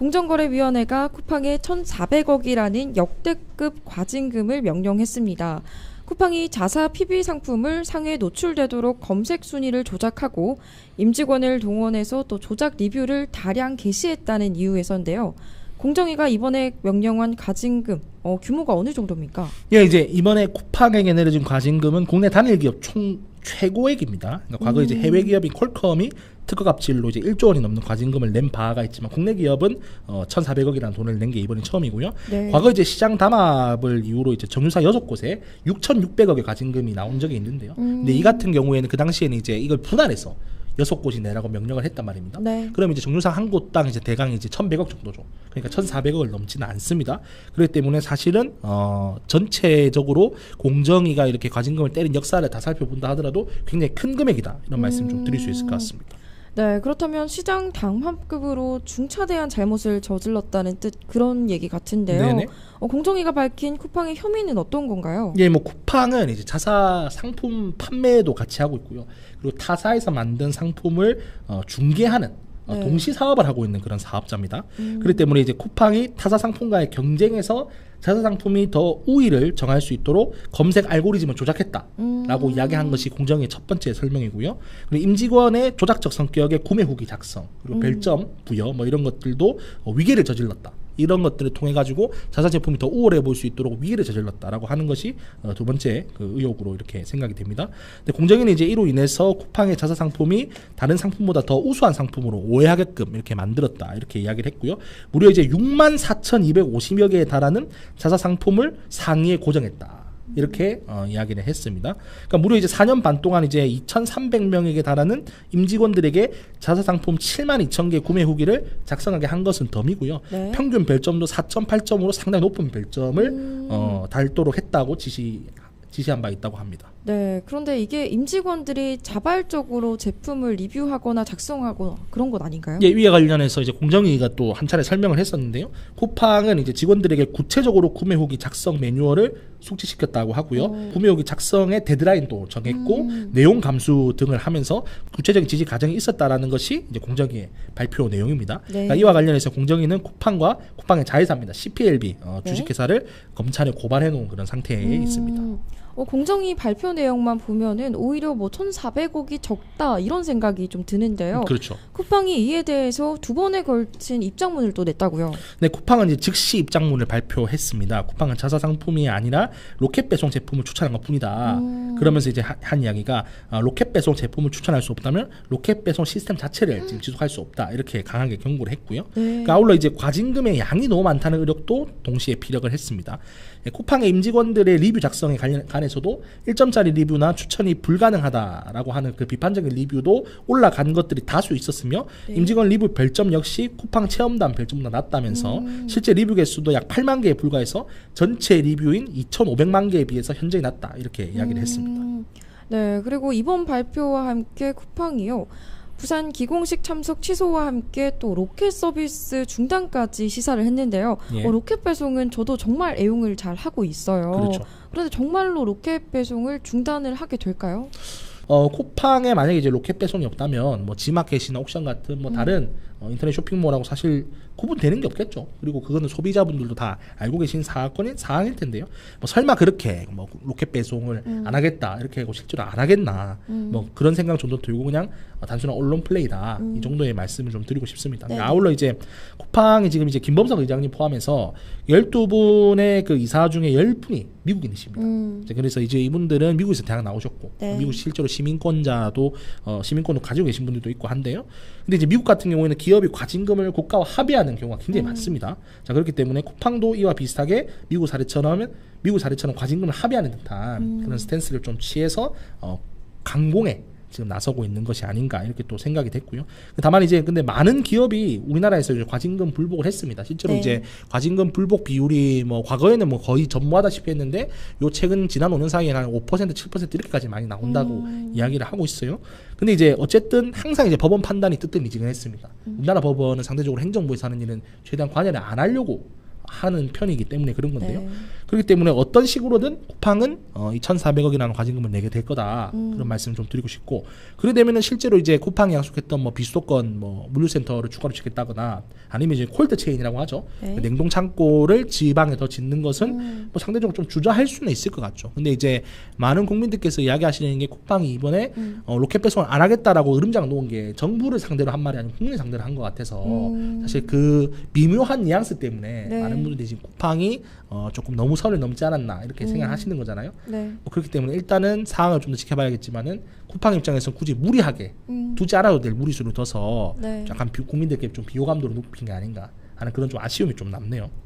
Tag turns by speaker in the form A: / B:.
A: 공정거래위원회가 쿠팡에 1,400억이라는 역대급 과징금을 명령했습니다. 쿠팡이 자사 PB 상품을 상에 노출되도록 검색 순위를 조작하고 임직원을 동원해서 또 조작 리뷰를 다량 게시했다는 이유에서인데요. 공정위가 이번에 명령한 과징금 규모가 어느 정도입니까?
B: 예, 이제 이번에 쿠팡에게 내려진 과징금은 국내 단일 기업 총 최고액입니다. 그러니까 과거 이제 해외 기업인 퀄컴이 특허 갑질로 이제 1조 원이 넘는 과징금을 낸 바가 있지만 국내 기업은 1,400억이라는 돈을 낸 게 이번이 처음이고요.
A: 네.
B: 과거 이제 시장 담합을 이유로 이제 정유사 6곳에 6,600억의 과징금이 나온 적이 있는데요. 근데 이 같은 경우에는 그 당시에는 이제 이걸 분할해서 6곳이 내라고 명령을 했단 말입니다.
A: 네.
B: 그럼 이제 정유사 한 곳당 이제 대강이 이제 1,100억 정도죠. 그러니까 1,400억을 넘지는 않습니다. 그렇기 때문에 사실은 전체적으로 공정위가 이렇게 과징금을 때린 역사를 다 살펴본다 하더라도 굉장히 큰 금액이다. 이런 말씀 좀 드릴 수 있을 것 같습니다.
A: 네, 그렇다면 시장 담합급으로 중차대한 잘못을 저질렀다는 뜻 그런 얘기 같은데요.
B: 네네.
A: 공정위가 밝힌 쿠팡의 혐의는 어떤 건가요?
B: 예, 뭐 쿠팡은 이제 자사 상품 판매도 같이 하고 있고요. 그리고 타사에서 만든 상품을 중개하는
A: 네.
B: 동시 사업을 하고 있는 그런 사업자입니다. 그렇기 때문에 이제 쿠팡이 타사 상품과의 경쟁에서 자사 상품이 더 우위를 정할 수 있도록 검색 알고리즘을 조작했다라고 이야기한 것이 공정위의 첫 번째 설명이고요. 그리고 임직원의 조작적 성격의 구매 후기 작성, 그리고 별점 부여 뭐 이런 것들도 위계를 저질렀다. 이런 것들을 통해 가지고 자사 제품이 더 우월해 보일 수 있도록 위기를 저질렀다라고 하는 것이 두 번째 그 의혹으로 이렇게 생각이 됩니다. 근데 공정위는 이제 이로 인해서 쿠팡의 자사 상품이 다른 상품보다 더 우수한 상품으로 오해하게끔 이렇게 만들었다 이렇게 이야기를 했고요. 무려 이제 64,250여 개에 달하는 자사 상품을 상위에 고정했다. 이렇게 이야기를 했습니다. 그러니까 무려 이제 4년 반 동안 이제 2,300명에게 달하는 임직원들에게 자사 상품 72,000개 구매 후기를 작성하게 한 것은 덤이고요.
A: 네.
B: 평균 별점도 4.8점으로 상당히 높은 별점을 달도록 했다고 지시한 바 있다고 합니다.
A: 네, 그런데 이게 임직원들이 자발적으로 제품을 리뷰하거나 작성하거나 그런 것 아닌가요?
B: 예, 위에 관련해서 이제 공정위가 또 한 차례 설명을 했었는데요. 쿠팡은 이제 직원들에게 구체적으로 구매 후기 작성 매뉴얼을 숙지시켰다고 하고요. 구매 후기 작성의 데드라인도 정했고 내용 감수 등을 하면서 구체적인 지시 과정이 있었다라는 것이 이제 공정위의 발표 내용입니다.
A: 네.
B: 그러니까 이와 관련해서 공정위는 쿠팡과 쿠팡의 자회사입니다. CPLB 주식회사를 검찰에 고발해 놓은 그런 상태에 있습니다.
A: 공정위 발표 내용만 보면은 오히려 뭐 1,400억이 적다 이런 생각이 좀 드는데요.
B: 그렇죠.
A: 쿠팡이 이에 대해서 두 번에 걸친 입장문을 또 냈다고요.
B: 네, 쿠팡은 이제 즉시 입장문을 발표했습니다. 쿠팡은 자사 상품이 아니라 로켓 배송 제품을 추천한 것뿐이다. 그러면서 이제 한 이야기가 로켓 배송 제품을 추천할 수 없다면 로켓 배송 시스템 자체를 지금 지속할 수 없다. 이렇게 강하게 경고를 했고요.
A: 네.
B: 그러니까 아울러 이제 과징금의 양이 너무 많다는 의혹도 동시에 피력을 했습니다. 쿠팡의 임직원들의 리뷰 작성에 관해서도 1점짜리 리뷰나 추천이 불가능하다라고 하는 그 비판적인 리뷰도 올라간 것들이 다수 있었으며
A: 네.
B: 임직원 리뷰 별점 역시 쿠팡 체험단 별점보다 낮다면서 실제 리뷰 개수도 약 8만 개에 불과해서 전체 리뷰인 2,500만 개에 비해서 현저히 낮다 이렇게 이야기를 했습니다.
A: 네, 그리고 이번 발표와 함께 쿠팡이요. 부산 기공식 참석 취소와 함께 또 로켓 서비스 중단까지 시사를 했는데요.
B: 예.
A: 로켓 배송은 저도 정말 애용을 잘 하고 있어요.
B: 그렇죠.
A: 그런데 정말로 로켓 배송을 중단을 하게 될까요?
B: 쿠팡에 만약에 이제 로켓 배송이 없다면 뭐 지마켓이나 옥션 같은 뭐 다른 인터넷 쇼핑몰하고 사실 구분되는 게 없겠죠. 그리고 그거는 소비자분들도 다 알고 계신 사항일 텐데요. 뭐 설마 그렇게 뭐 로켓 배송을 안 하겠다 이렇게 하고 실제로 안 하겠나 뭐 그런 생각 정도 들고 그냥 단순한 언론 플레이다 이 정도의 말씀을 좀 드리고 싶습니다.
A: 네.
B: 아울러 이제 쿠팡이 지금 이제 김범석 의장님 포함해서 12분의 그 이사 중에 10분이 미국인이십니다. 그래서 이제 이분들은 미국에서 대학 나오셨고
A: 네.
B: 미국 실제로 시민권자도 시민권을 가지고 계신 분들도 있고 한데요. 근데 이제 미국 같은 경우에는 기업이 과징금을 국가와 합의하는 경우가 굉장히 많습니다. 자, 그렇기 때문에 쿠팡도 이와 비슷하게 미국 사례처럼 과징금을 합의하는 듯한 그런 스탠스를 좀 취해서 강공에 지금 나서고 있는 것이 아닌가 이렇게 또 생각이 됐고요. 다만 이제 근데 많은 기업이 우리나라에서 이제 과징금 불복을 했습니다. 실제로
A: 네.
B: 이제 과징금 불복 비율이 뭐 과거에는 뭐 거의 전무하다시피 했는데 요 최근 지난 5년 사이에 한 5%, 7% 이렇게까지 많이 나온다고 이야기를 하고 있어요. 근데 이제 어쨌든 항상 이제 법원 판단이 뜨뜻미지근했습니다. 우리나라 법원은 상대적으로 행정부에서 하는 일은 최대한 관여를 안 하려고 하는 편이기 때문에 그런 건데요.
A: 네.
B: 그렇기 때문에 어떤 식으로든 쿠팡은 이 1,400억이라는 과징금을 내게 될 거다. 그런 말씀을 좀 드리고 싶고, 그래 되면은 실제로 이제 쿠팡이 약속했던 뭐 비수도권 뭐 물류센터를 추가로 짓겠다거나 아니면 이제 콜드 체인이라고 하죠.
A: 네.
B: 냉동 창고를 지방에 더 짓는 것은 뭐 상대적으로 좀 주저할 수는 있을 것 같죠. 근데 이제 많은 국민들께서 이야기하시는 게 쿠팡이 이번에 로켓 배송을 안 하겠다라고 으름장 놓은 게 정부를 상대로 한 말이 아니고 국민을 상대로 한 것 같아서 사실 그 미묘한 뉘앙스 때문에
A: 네.
B: 많은 분들이 지금 쿠팡이 조금 너무 선을 넘지 않았나 이렇게 생각하시는 거잖아요.
A: 네.
B: 뭐 그렇기 때문에 일단은 상황을 좀 더 지켜봐야겠지만은 쿠팡 입장에서는 굳이 무리하게 두지 않아도 될 무리수를 둬서
A: 네.
B: 약간 국민들께 좀 비호감도를 높인 게 아닌가 하는 그런 좀 아쉬움이 좀 남네요.